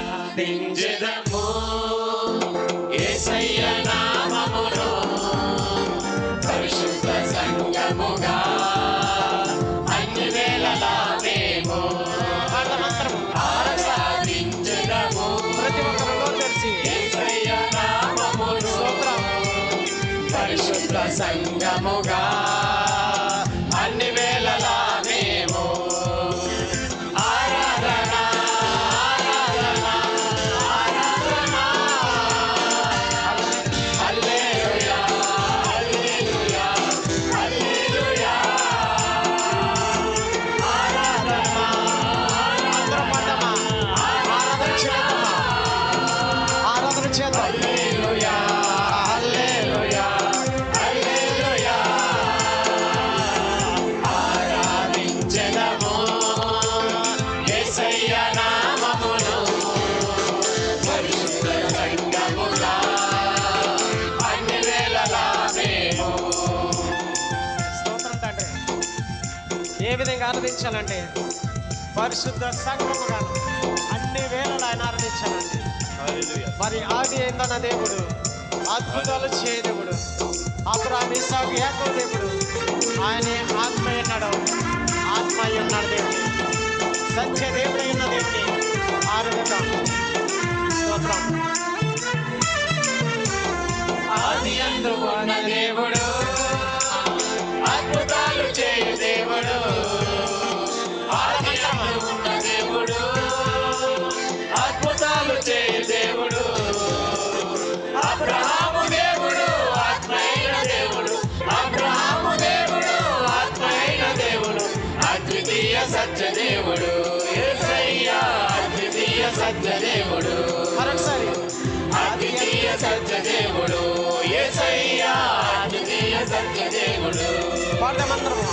ఆరాధించెదము యేసయ్య నామమును పరిశుద్ధ సంఘముగా అన్ని వేళలా మేము ఆరాధించెదము ప్రతి ఒక్కరిలో తెలిసి యేసయ్య నామమును పరిశుద్ధ సంఘముగా అన్ని వేళలా మేము ఏ విధంగా ఆరాధించాలంటే పరిశుద్ధ సంఘముగాను అన్ని వేళలు ఆయన ఆరాధించాలండి. మరి ఆది అయిన దేవుడు, అద్భుతాలు చేయ దేవుడు, అబ్రాహాము ఇస్సాకు యాకోబు దేవుడు, ఆయనే ఆత్మ ఉన్నాడు, ఆత్మ ఉన్నాడు దేవుడు, సత్య దేవుడు అయిన దేవుడిని ఆరాధిద్దాం. స్తోత్రం. ఆది యందు ఉన్న దేవుడు, అద్భుతాలు చేయు దేవుడు, ఆది యందు ఉన్న దేవుడు, అద్భుతాలు చేయు దేవుడు, అబ్రహాము దేవుడు, ఆత్మైన దేవుడు, అబ్రహాము దేవుడు, ఆత్మైన దేవుడు, అద్వితీయ సత్య దేవుడు, యేసయ్య అద్వితీయ సత్య దేవుడు. మరొకసారి అద్వితీయ సత్య దేవుడు, యేసయ్య అద్వితీయ సత్య దేవుడు. పాడమందరము